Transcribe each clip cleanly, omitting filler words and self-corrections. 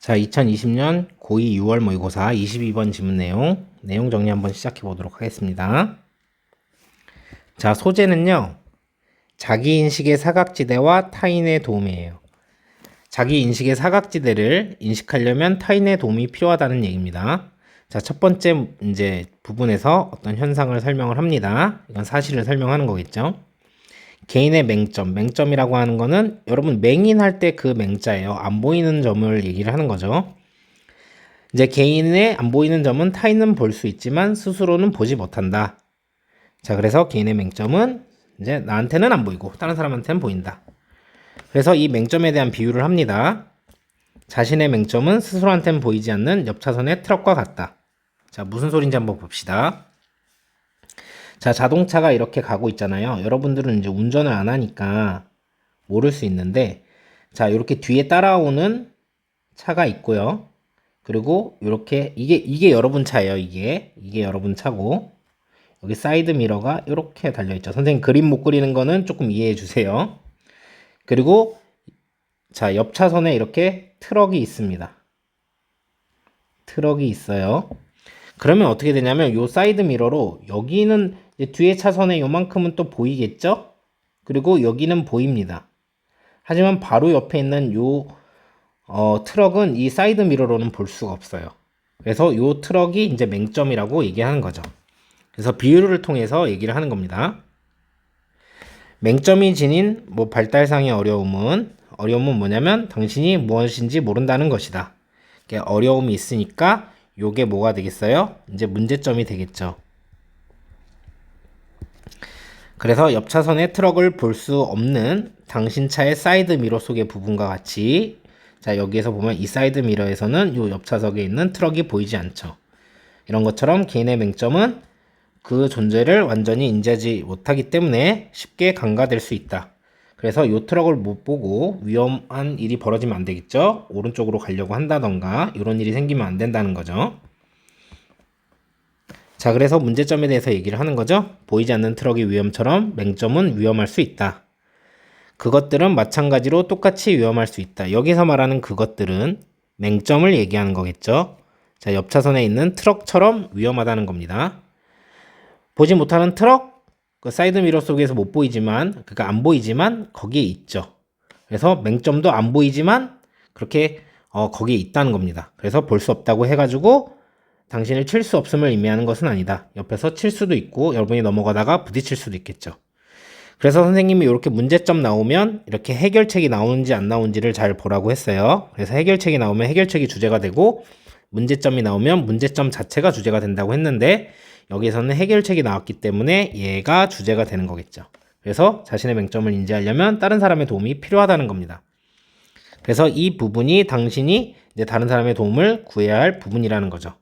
자, 2020년 고2 6월 모의고사 22번 지문 내용 정리 한번 시작해 보도록 하겠습니다. 자, 소재는요, 자기인식의 사각지대와 타인의 도움이에요. 자기인식의 사각지대를 인식하려면 타인의 도움이 필요하다는 얘기입니다. 자, 첫 번째 이제 부분에서 어떤 현상을 설명을 합니다. 이건 사실을 설명하는 거겠죠. 개인의 맹점, 맹점이라고 하는 거는 여러분 맹인할 때 그 맹자예요. 안 보이는 점을 얘기를 하는 거죠. 이제 개인의 안 보이는 점은 타인은 볼 수 있지만 스스로는 보지 못한다. 자, 그래서 개인의 맹점은 이제 나한테는 안 보이고 다른 사람한테는 보인다. 그래서 이 맹점에 대한 비유를 합니다. 자신의 맹점은 스스로한테는 보이지 않는 옆차선의 트럭과 같다. 자, 무슨 소린지 한번 봅시다. 자, 자동차가 이렇게 가고 있잖아요. 여러분들은 이제 운전을 안 하니까 모를 수 있는데, 자, 이렇게 뒤에 따라오는 차가 있고요. 그리고 이렇게 이게 여러분 차예요. 이게 여러분 차고, 여기 사이드 미러가 이렇게 달려 있죠. 선생님 그림 못 그리는 거는 조금 이해해 주세요. 그리고 자, 옆 차선에 이렇게 트럭이 있습니다. 트럭이 있어요. 그러면 어떻게 되냐면 요 사이드 미러로 여기는 이제 뒤에 차선에 요만큼은 또 보이겠죠? 그리고 여기는 보입니다. 하지만 바로 옆에 있는 요 트럭은 이 사이드 미러로는 볼 수가 없어요. 그래서 요 트럭이 이제 맹점이라고 얘기하는 거죠. 그래서 비유를 통해서 얘기를 하는 겁니다. 맹점이 지닌 발달상의 어려움은 뭐냐면 당신이 무엇인지 모른다는 것이다. 어려움이 있으니까 요게 뭐가 되겠어요? 이제 문제점이 되겠죠. 그래서 옆 차선의 트럭을 볼 수 없는 당신 차의 사이드 미러 속의 부분과 같이, 자, 여기에서 보면 이 사이드 미러에서는 요 옆 차석에 있는 트럭이 보이지 않죠. 이런 것처럼 개인의 맹점은 그 존재를 완전히 인지하지 못하기 때문에 쉽게 간과될 수 있다. 그래서 요 트럭을 못 보고 위험한 일이 벌어지면 안 되겠죠. 오른쪽으로 가려고 한다던가 이런 일이 생기면 안 된다는 거죠. 자, 그래서 문제점에 대해서 얘기를 하는 거죠. 보이지 않는 트럭의 위험처럼 맹점은 위험할 수 있다. 그것들은 마찬가지로 똑같이 위험할 수 있다. 여기서 말하는 그것들은 맹점을 얘기하는 거겠죠. 자, 옆 차선에 있는 트럭처럼 위험하다는 겁니다. 보지 못하는 트럭, 그 사이드 미러 속에서 못 보이지만, 그러니까 안 보이지만 거기에 있죠. 그래서 맹점도 안 보이지만 그렇게 거기에 있다는 겁니다. 그래서 볼 수 없다고 해가지고 당신을 칠 수 없음을 의미하는 것은 아니다. 옆에서 칠 수도 있고 여러분이 넘어가다가 부딪힐 수도 있겠죠. 그래서 선생님이 이렇게 문제점 나오면 이렇게 해결책이 나오는지 안 나오는지를 잘 보라고 했어요. 그래서 해결책이 나오면 해결책이 주제가 되고 문제점이 나오면 문제점 자체가 주제가 된다고 했는데 여기서는 해결책이 나왔기 때문에 얘가 주제가 되는 거겠죠. 그래서 자신의 맹점을 인지하려면 다른 사람의 도움이 필요하다는 겁니다. 그래서 이 부분이 당신이 이제 다른 사람의 도움을 구해야 할 부분이라는 거죠.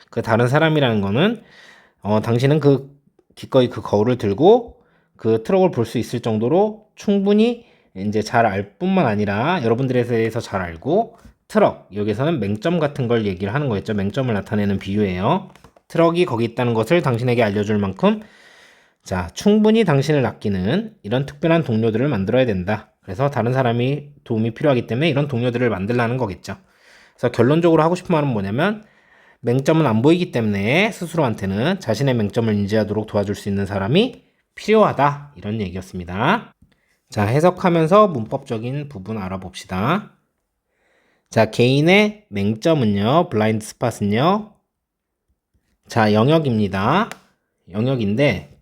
그 다른 사람이라는 거는 당신은 기꺼이 그 거울을 들고 그 트럭을 볼 수 있을 정도로 충분히 이제 잘 알 뿐만 아니라 여러분들에 대해서 잘 알고 트럭, 여기서는 맹점 같은 걸 얘기를 하는 거겠죠. 맹점을 나타내는 비유예요. 트럭이 거기 있다는 것을 당신에게 알려줄 만큼 자, 충분히 당신을 아끼는 이런 특별한 동료들을 만들어야 된다. 그래서 다른 사람이 도움이 필요하기 때문에 이런 동료들을 만들라는 거겠죠. 그래서 결론적으로 하고 싶은 말은 뭐냐면 맹점은 안 보이기 때문에 스스로한테는 자신의 맹점을 인지하도록 도와줄 수 있는 사람이 필요하다. 이런 얘기였습니다. 자, 해석하면서 문법적인 부분 알아봅시다. 자, 개인의 맹점은요, 블라인드 스팟은요, 자, 영역입니다. 영역인데,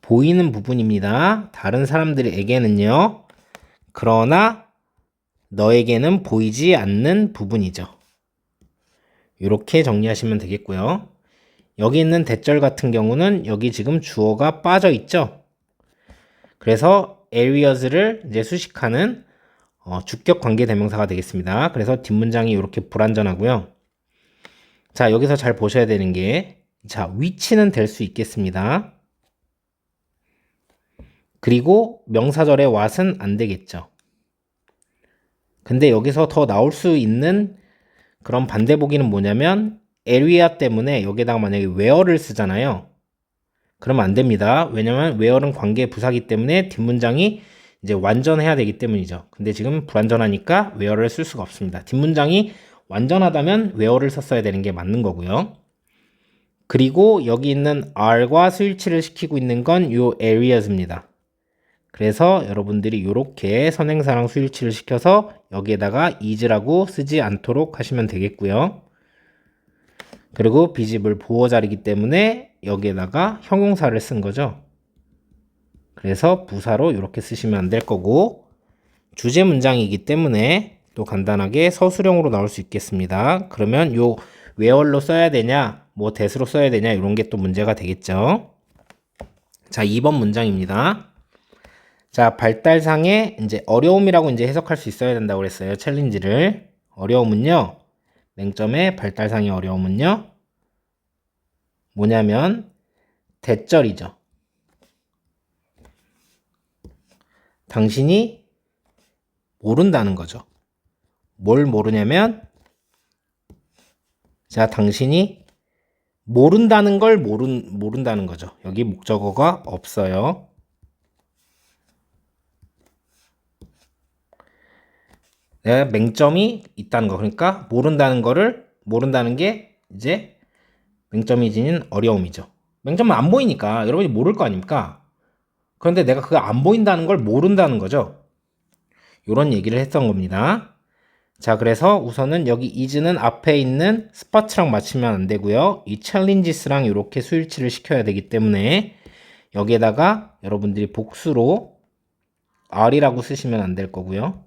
보이는 부분입니다. 다른 사람들에게는요, 그러나 너에게는 보이지 않는 부분이죠. 이렇게 정리하시면 되겠고요. 여기 있는 대절 같은 경우는 여기 지금 주어가 빠져 있죠. 그래서 areas를 이제 수식하는 주격 관계 대명사가 되겠습니다. 그래서 뒷문장이 이렇게 불완전하고요. 자, 여기서 잘 보셔야 되는 게, 자, 위치는 될 수 있겠습니다. 그리고 명사절의 what은 안 되겠죠. 근데 여기서 더 나올 수 있는 그런 반대 보기는 뭐냐면 area 때문에 여기다가 만약에 where를 쓰잖아요. 그러면 안 됩니다. 왜냐면 where는 관계 부사기 때문에 뒷문장이 이제 완전해야 되기 때문이죠. 근데 지금 불완전하니까 where를 쓸 수가 없습니다. 뒷문장이 완전하다면 where를 썼어야 되는 게 맞는 거고요. 그리고 여기 있는 are과 스위치를 시키고 있는 건 요 areas입니다. 그래서 여러분들이 이렇게 선행사랑 스위치를 시켜서 여기에다가 is라고 쓰지 않도록 하시면 되겠고요. 그리고 비집을 보어 자리이기 때문에 여기에다가 형용사를 쓴 거죠. 그래서 부사로 이렇게 쓰시면 안 될 거고, 주제 문장이기 때문에 또 간단하게 서술형으로 나올 수 있겠습니다. 그러면 요 where로 써야 되냐, 뭐 that으로 써야 되냐, 이런 게 또 문제가 되겠죠. 자, 2번 문장입니다. 자, 발달상의 이제 어려움이라고 이제 해석할 수 있어야 된다고 그랬어요. 챌린지를. 어려움은요, 맹점의 발달상의 어려움은요, 뭐냐면 대절이죠. 당신이 모른다는 거죠. 뭘 모르냐면, 자, 당신이 모른다는 걸 모른다는 거죠. 여기 목적어가 없어요. 내가 맹점이 있다는 거. 그러니까 모른다는 게 이제 맹점이 지닌 어려움이죠. 맹점은 안 보이니까 여러분이 모를 거 아닙니까? 그런데 내가 그거 안 보인다는 걸 모른다는 거죠. 이런 얘기를 했던 겁니다. 자, 그래서 우선은 여기 is는 앞에 있는 스파츠랑 맞추면 안 되고요. 이 challenges랑 이렇게 수일치를 시켜야 되기 때문에 여기에다가 여러분들이 복수로 are이라고 쓰시면 안 될 거고요.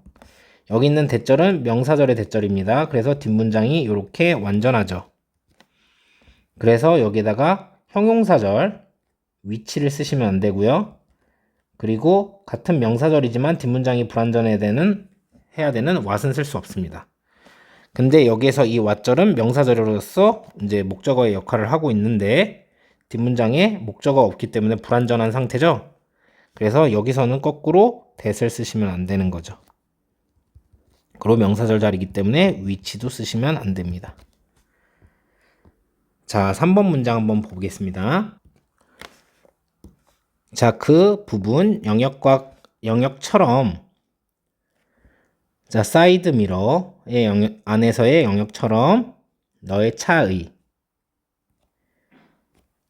여기 있는 대절은 명사절의 대절입니다. 그래서 뒷문장이 이렇게 완전하죠. 그래서 여기에다가 형용사절 위치를 쓰시면 안 되고요. 그리고 같은 명사절이지만 뒷문장이 불완전해야 되는 what은 쓸 수 없습니다. 근데 여기에서 이 what절은 명사절로서 이제 목적어의 역할을 하고 있는데 뒷문장에 목적어가 없기 때문에 불완전한 상태죠. 그래서 여기서는 거꾸로 that을 쓰시면 안 되는 거죠. 그리고 명사절 자리이기 때문에 위치도 쓰시면 안 됩니다. 자, 3번 문장 한번 보겠습니다. 자, 그 부분 영역처럼 자, 사이드 미러의 안에서의 영역처럼 너의 차의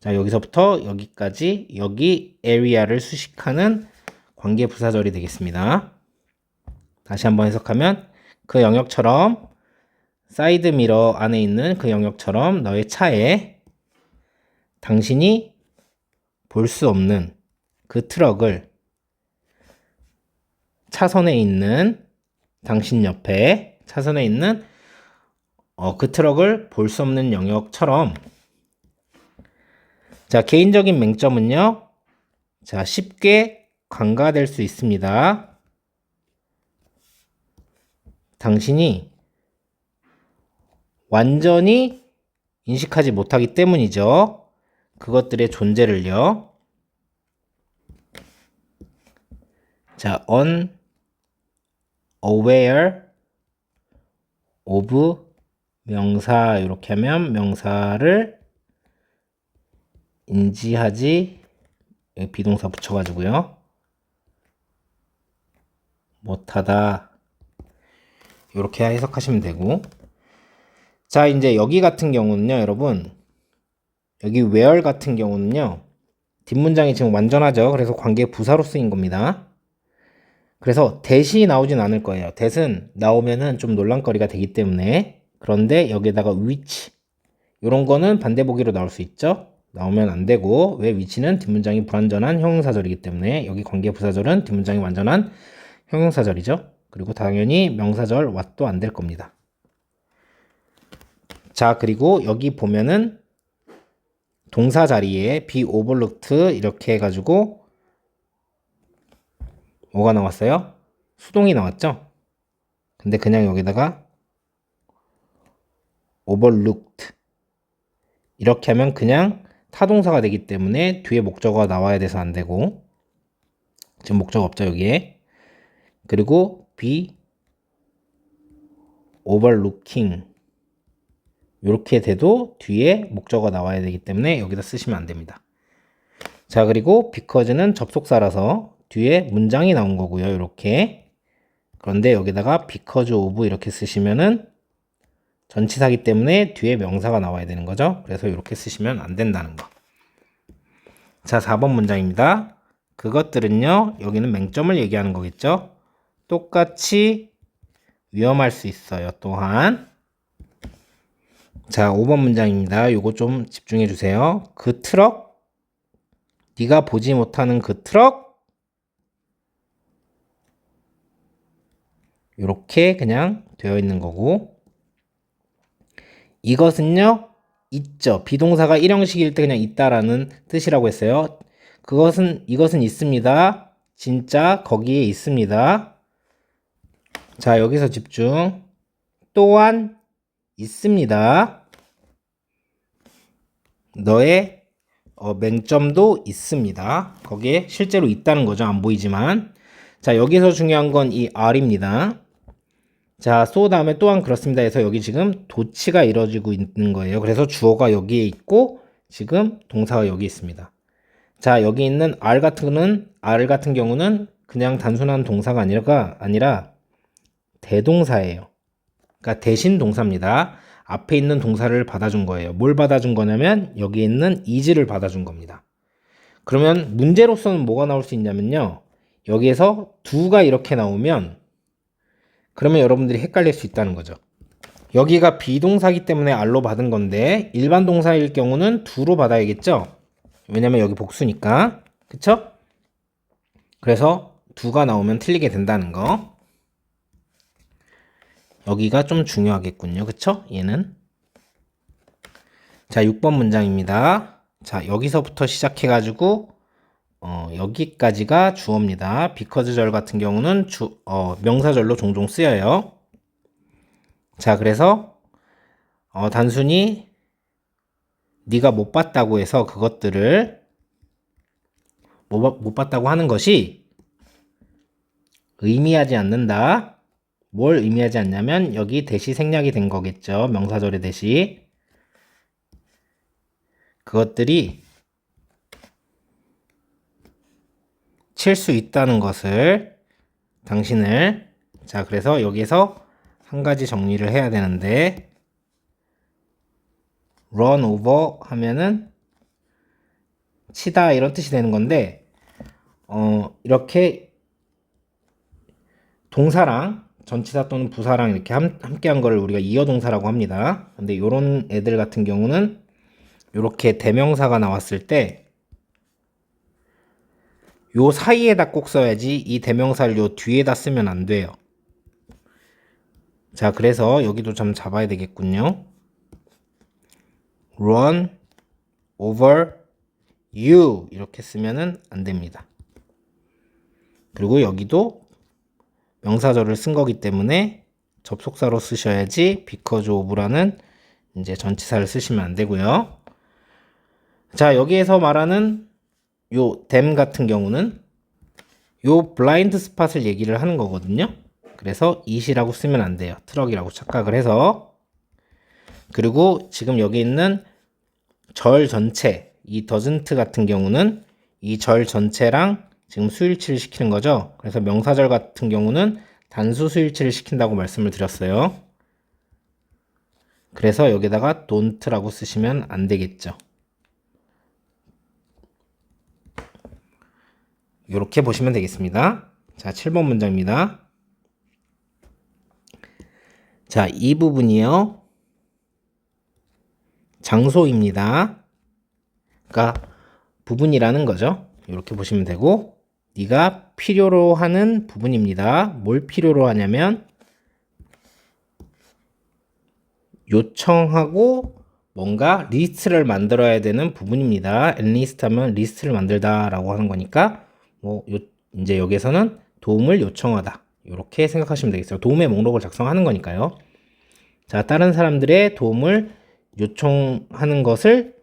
자, 여기서부터 여기까지 여기 area를 수식하는 관계 부사절이 되겠습니다. 다시 한번 해석하면 그 영역처럼 사이드 미러 안에 있는 그 영역처럼 너의 차에 당신이 볼 수 없는 그 트럭을 차선에 있는 당신 옆에 차선에 있는 그 트럭을 볼 수 없는 영역처럼 자, 개인적인 맹점은요. 자, 쉽게 간과될 수 있습니다. 당신이 완전히 인식하지 못하기 때문이죠. 그것들의 존재를요. 자, unaware of 명사 이렇게 하면 명사를 인지하지 여기 비동사 붙여가지고요. 못하다 이렇게 해석하시면 되고 자, 이제 여기 같은 경우는요, 여러분 여기 where 같은 경우는요 뒷문장이 지금 완전하죠. 그래서 관계 부사로 쓰인 겁니다. 그래서 that이 나오진 않을 거예요. that은 나오면은 좀 논란거리가 되기 때문에 그런데 여기에다가 which 이런 거는 반대보기로 나올 수 있죠. 나오면 안 되고 왜 which는 뒷문장이 불완전한 형용사절이기 때문에 여기 관계 부사절은 뒷문장이 완전한 형용사절이죠. 그리고 당연히 명사절 what도 안 될 겁니다. 자, 그리고 여기 보면은 동사 자리에 be overlooked 이렇게 해가지고 뭐가 나왔어요? 수동이 나왔죠? 근데 그냥 여기다가 overlooked 이렇게 하면 그냥 타동사가 되기 때문에 뒤에 목적어가 나와야 돼서 안 되고 지금 목적어 없죠 여기에. 그리고 be overlooking 이렇게 돼도 뒤에 목적어가 나와야 되기 때문에 여기다 쓰시면 안 됩니다. 자, 그리고 because는 접속사라서 뒤에 문장이 나온 거고요. 이렇게. 그런데 여기다가 because of 이렇게 쓰시면은 전치사기 때문에 뒤에 명사가 나와야 되는 거죠. 그래서 이렇게 쓰시면 안 된다는 거. 자, 4번 문장입니다. 그것들은요, 여기는 맹점을 얘기하는 거겠죠. 똑같이 위험할 수 있어요. 또한. 자, 5번 문장입니다. 요거 좀 집중해 주세요. 그 트럭, 네가 보지 못하는 그 트럭, 이렇게 그냥 되어 있는 거고, 이것은요, 있죠. 비동사가 일형식일 때 그냥 있다라는 뜻이라고 했어요. 이것은 있습니다. 진짜 거기에 있습니다. 자, 여기서 집중. 또한 있습니다. 너의 맹점도 있습니다. 거기에 실제로 있다는 거죠. 안 보이지만. 자, 여기서 중요한 건 이 R입니다. 자, so 다음에 또한 그렇습니다 해서 여기 지금 도치가 이루어지고 있는 거예요. 그래서 주어가 여기에 있고 지금 동사가 여기 있습니다. 자, 여기 있는 R 같은 경우는 그냥 단순한 동사가 아니라 대동사예요. 그러니까 대신 동사입니다. 앞에 있는 동사를 받아준 거예요. 뭘 받아준 거냐면 여기 있는 is를 받아준 겁니다. 그러면 문제로서는 뭐가 나올 수 있냐면요. 여기에서 do가 이렇게 나오면 그러면 여러분들이 헷갈릴 수 있다는 거죠. 여기가 비동사기 때문에 R로 받은 건데 일반 동사일 경우는 do로 받아야겠죠. 왜냐면 여기 복수니까. 그쵸? 그래서 do가 나오면 틀리게 된다는 거. 여기가 좀 중요하겠군요. 그쵸? 얘는. 자, 6번 문장입니다. 자, 여기서부터 시작해가지고 여기까지가 주어입니다. because 절 같은 경우는 명사절로 종종 쓰여요. 자, 그래서 단순히 네가 못 봤다고 해서 그것들을 못 봤다고 하는 것이 의미하지 않는다. 뭘 의미하지 않냐면 여기 대시 생략이 된 거겠죠. 명사절의 대시. 그것들이 칠 수 있다는 것을 당신을 자, 그래서 여기서 한 가지 정리를 해야 되는데 run over 하면은 치다 이런 뜻이 되는 건데 이렇게 동사랑 전치사 또는 부사랑 이렇게 함께 한 거를 우리가 이어동사라고 합니다. 근데 이런 애들 같은 경우는 이렇게 대명사가 나왔을 때 요 사이에다 꼭 써야지 이 대명사를 요 뒤에다 쓰면 안 돼요. 자, 그래서 여기도 좀 잡아야 되겠군요. run over you 이렇게 쓰면은 안 됩니다. 그리고 여기도 명사절을 쓴 거기 때문에 접속사로 쓰셔야지 because of라는 이제 전치사를 쓰시면 안 되고요. 자, 여기에서 말하는 요 them 같은 경우는 요 블라인드 스팟을 얘기를 하는 거거든요. 그래서 it이라고 쓰면 안 돼요. 트럭이라고 착각을 해서. 그리고 지금 여기 있는 절 전체, 이 doesn't 같은 경우는 이 절 전체랑 지금 수일치를 시키는 거죠. 그래서 명사절 같은 경우는 단수 수일치를 시킨다고 말씀을 드렸어요. 그래서 여기다가 don't라고 쓰시면 안 되겠죠. 이렇게 보시면 되겠습니다. 자, 7번 문장입니다. 자, 이 부분이요. 장소입니다. 그러니까 부분이라는 거죠. 이렇게 보시면 되고 네가 필요로 하는 부분입니다. 뭘 필요로 하냐면 요청하고 뭔가 리스트를 만들어야 되는 부분입니다. enlist 하면 리스트를 만들다라고 하는 거니까 이제 여기에서는 도움을 요청하다. 이렇게 생각하시면 되겠어요. 도움의 목록을 작성하는 거니까요. 자, 다른 사람들의 도움을 요청하는 것을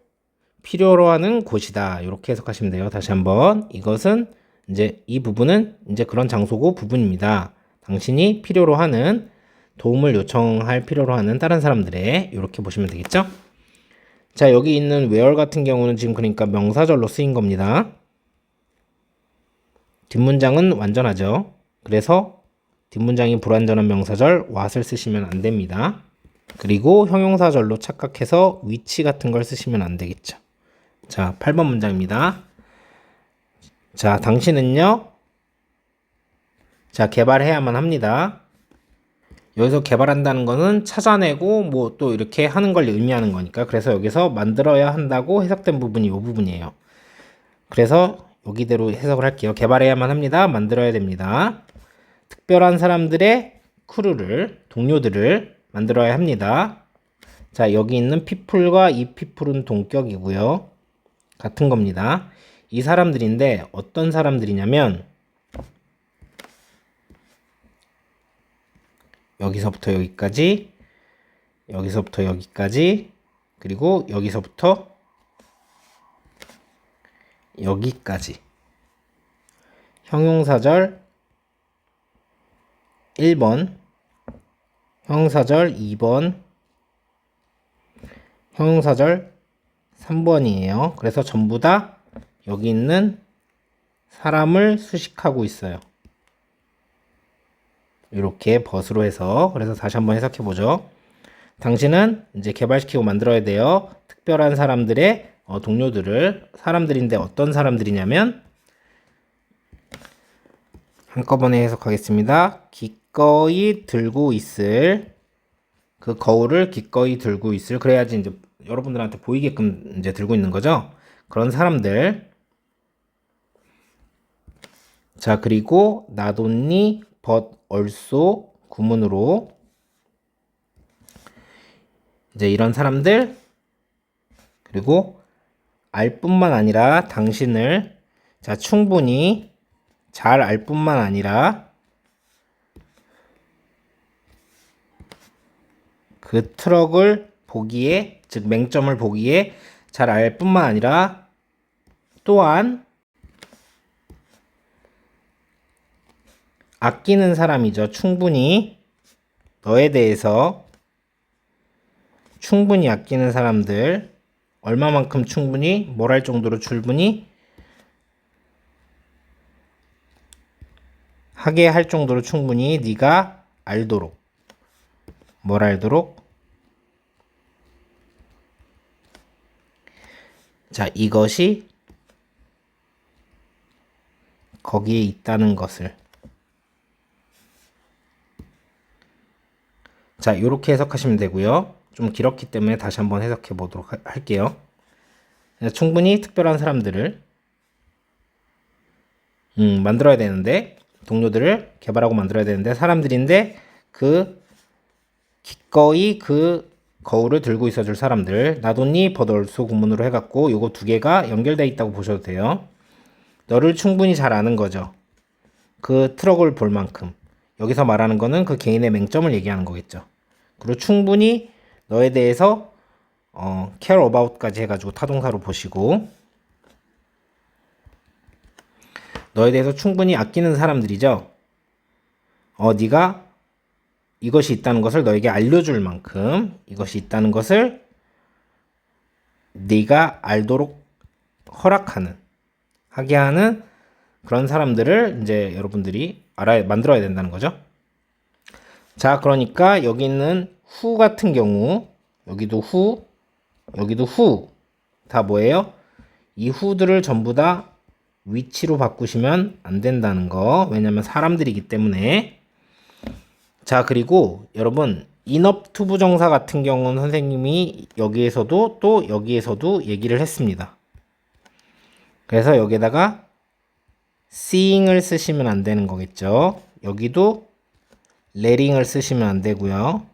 필요로 하는 곳이다. 이렇게 해석하시면 돼요. 다시 한번. 이것은 이제 이 부분은 이제 그런 장소고 부분입니다. 당신이 필요로 하는 도움을 요청할 필요로 하는 다른 사람들의 이렇게 보시면 되겠죠? 자, 여기 있는 where 같은 경우는 지금 그러니까 명사절로 쓰인 겁니다. 뒷문장은 완전하죠. 그래서 뒷문장이 불완전한 명사절 what을 쓰시면 안 됩니다. 그리고 형용사절로 착각해서 위치 같은 걸 쓰시면 안 되겠죠. 자, 8번 문장입니다. 자, 당신은요? 자, 개발해야만 합니다. 여기서 개발한다는 거는 찾아내고 뭐 또 이렇게 하는 걸 의미하는 거니까, 그래서 여기서 만들어야 한다고 해석된 부분이 이 부분이에요. 그래서 여기대로 해석을 할게요. 개발해야만 합니다. 만들어야 됩니다. 특별한 사람들의 크루를, 동료들을 만들어야 합니다. 자, 여기 있는 people과 이 people은 동격이고요. 같은 겁니다. 이 사람들인데 어떤 사람들이냐면 여기서부터 여기까지, 여기서부터 여기까지, 그리고 여기서부터 여기까지. 형용사절 1번, 형용사절 2번, 형용사절 3번이에요. 그래서 전부 다 여기 있는 사람을 수식하고 있어요. 이렇게 벗으로 해서. 그래서 다시 한번 해석해 보죠. 당신은 이제 개발시키고 만들어야 돼요. 특별한 사람들의 동료들을. 사람들인데 어떤 사람들이냐면, 한꺼번에 해석하겠습니다. 기꺼이 들고 있을, 그 거울을 기꺼이 들고 있을, 그래야지 이제 여러분들한테 보이게끔 이제 들고 있는 거죠. 그런 사람들. 자, 그리고 not only but also 구문으로 이제 이런 사람들, 그리고 알 뿐만 아니라 당신을, 자, 충분히 잘 알 뿐만 아니라 그 트럭을 보기에, 즉 맹점을 보기에 잘 알 뿐만 아니라 또한 아끼는 사람이죠. 충분히 너에 대해서 충분히 아끼는 사람들, 얼마만큼 충분히, 뭘 할 정도로 충분히 하게 할 정도로 충분히 네가 알도록, 뭘 알도록, 자, 이것이 거기에 있다는 것을. 자, 요렇게 해석하시면 되고요. 좀 길었기 때문에 다시 한번 해석해 보도록 할게요. 충분히 특별한 사람들을 만들어야 되는데, 동료들을 개발하고 만들어야 되는데, 사람들인데 그 기꺼이 그 거울을 들고 있어줄 사람들, not only but also 구문으로 해갖고 요거 두 개가 연결되어 있다고 보셔도 돼요. 너를 충분히 잘 아는 거죠. 그 트럭을 볼 만큼. 여기서 말하는 거는 그 개인의 맹점을 얘기하는 거겠죠. 그리고 충분히 너에 대해서 care about까지 해가지고 타동사로 보시고, 너에 대해서 충분히 아끼는 사람들이죠. 네가 이것이 있다는 것을 너에게 알려줄 만큼, 이것이 있다는 것을 네가 알도록 허락하는, 하게 하는 그런 사람들을 이제 여러분들이 만들어야 된다는 거죠. 자, 그러니까 여기 있는 who 같은 경우, 여기도 who, 여기도 who, 다 뭐예요? 이 who들을 전부 다 위치로 바꾸시면 안 된다는 거. 왜냐면 사람들이기 때문에. 자, 그리고 여러분 enough to 부정사 같은 경우는 선생님이 여기에서도 또 여기에서도 얘기를 했습니다. 그래서 여기에다가 seeing을 쓰시면 안 되는 거겠죠. 여기도 letting을 쓰시면 안 되고요.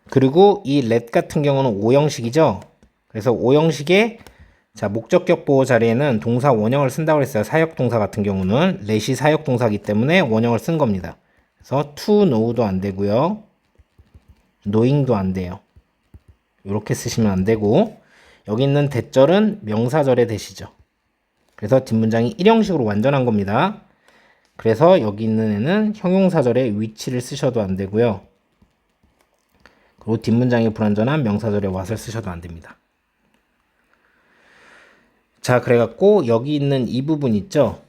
그리고 이 let 같은 경우는 5형식이죠. 그래서 5형식의 자, 목적격 보호 자리에는 동사 원형을 쓴다고 했어요. 사역동사 같은 경우는 let이 사역동사이기 때문에 원형을 쓴 겁니다. 그래서 to know도 안 되고요. knowing도 안 돼요. 이렇게 쓰시면 안 되고, 여기 있는 대절은 명사절의 대시죠. 그래서 뒷문장이 1형식으로 완전한 겁니다. 그래서 여기 있는 애는 형용사절의 위치를 쓰셔도 안 되고요. 그리고 뒷문장이 불완전한 명사절의 what을 쓰셔도 안 됩니다. 자, 그래갖고 여기 있는 이 부분 있죠?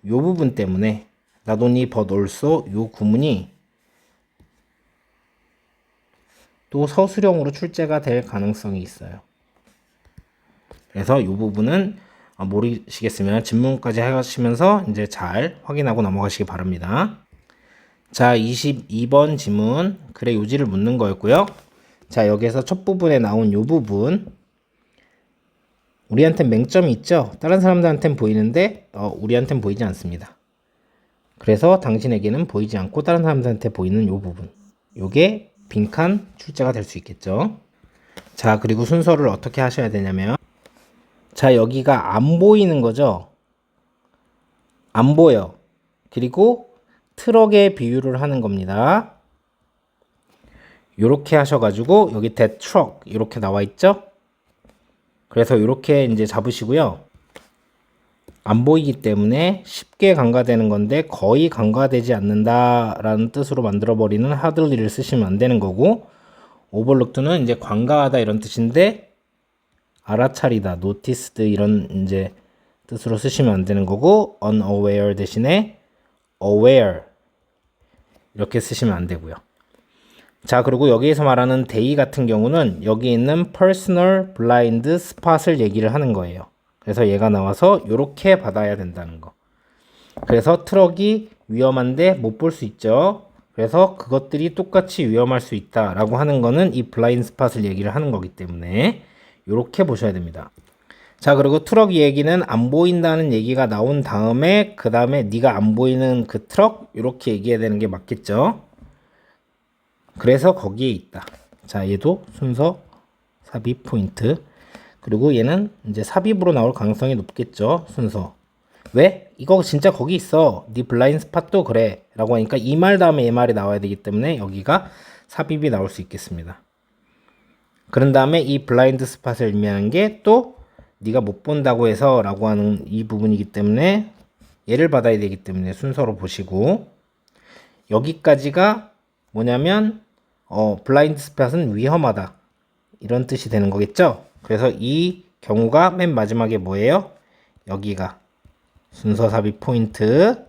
요 부분 때문에 not only but also 요 구문이 또 서술형으로 출제가 될 가능성이 있어요. 그래서 이 부분은 모르시겠으면 질문까지 하시면서 이제 잘 확인하고 넘어가시기 바랍니다. 자, 22번 지문, 그래 요지를 묻는 거였고요. 자, 여기에서 첫 부분에 나온 이 부분, 우리한텐 맹점이 있죠? 다른 사람들한텐 보이는데 우리한텐 보이지 않습니다. 그래서 당신에게는 보이지 않고 다른 사람들한테 보이는 이 부분, 요게 빈칸 출제가 될 수 있겠죠. 자, 그리고 순서를 어떻게 하셔야 되냐면, 자, 여기가 안 보이는 거죠. 안 보여. 그리고 트럭의 비유를 하는 겁니다. 요렇게 하셔가지고 여기 that truck 이렇게 나와 있죠. 그래서 이렇게 이제 잡으시고요. 안 보이기 때문에 쉽게 간과되는 건데 거의 간과되지 않는다라는 뜻으로 만들어버리는 hardly를 쓰시면 안 되는 거고, overlooked는 이제 관가하다 이런 뜻인데 알아차리다, noticed 이런 이제 뜻으로 쓰시면 안 되는 거고, unaware 대신에 aware 이렇게 쓰시면 안 되고요. 자, 그리고 여기에서 말하는 day 같은 경우는 여기 있는 personal blind spot을 얘기를 하는 거예요. 그래서 얘가 나와서 이렇게 받아야 된다는 거. 그래서 트럭이 위험한데 못 볼 수 있죠. 그래서 그것들이 똑같이 위험할 수 있다라고 하는 거는 이 블라인드 스팟을 얘기를 하는 거기 때문에 이렇게 보셔야 됩니다. 자, 그리고 트럭 얘기는 안 보인다는 얘기가 나온 다음에 그 다음에 네가 안 보이는 그 트럭 이렇게 얘기해야 되는 게 맞겠죠. 그래서 거기에 있다. 자, 얘도 순서 삽입 포인트. 그리고 얘는 이제 삽입으로 나올 가능성이 높겠죠. 순서. 왜? 이거 진짜 거기 있어. 네 블라인드 스팟도 그래. 라고 하니까 이 말 다음에 이 말이 나와야 되기 때문에 여기가 삽입이 나올 수 있겠습니다. 그런 다음에 이 블라인드 스팟을 의미하는 게 또 네가 못 본다고 해서 라고 하는 이 부분이기 때문에 얘를 받아야 되기 때문에 순서로 보시고, 여기까지가 뭐냐면 블라인드 스팟은 위험하다 이런 뜻이 되는 거겠죠. 그래서 이 경우가 맨 마지막에 뭐예요? 여기가 순서 삽입 포인트.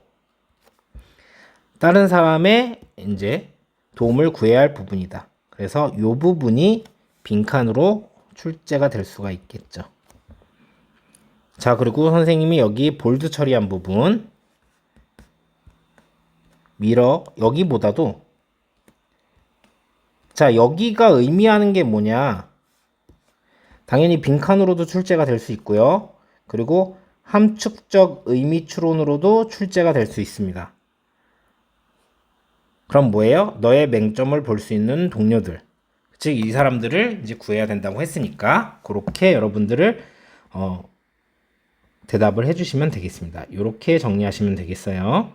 다른 사람의 이제 도움을 구해야 할 부분이다. 그래서 이 부분이 빈칸으로 출제가 될 수가 있겠죠. 자, 그리고 선생님이 여기 볼드 처리한 부분, 미러 여기보다도, 자, 여기가 의미하는 게 뭐냐? 당연히 빈칸으로도 출제가 될 수 있고요. 그리고 함축적 의미 추론으로도 출제가 될 수 있습니다. 그럼 뭐예요? 너의 맹점을 볼 수 있는 동료들. 즉, 이 사람들을 이제 구해야 된다고 했으니까, 그렇게 여러분들을, 대답을 해주시면 되겠습니다. 이렇게 정리하시면 되겠어요.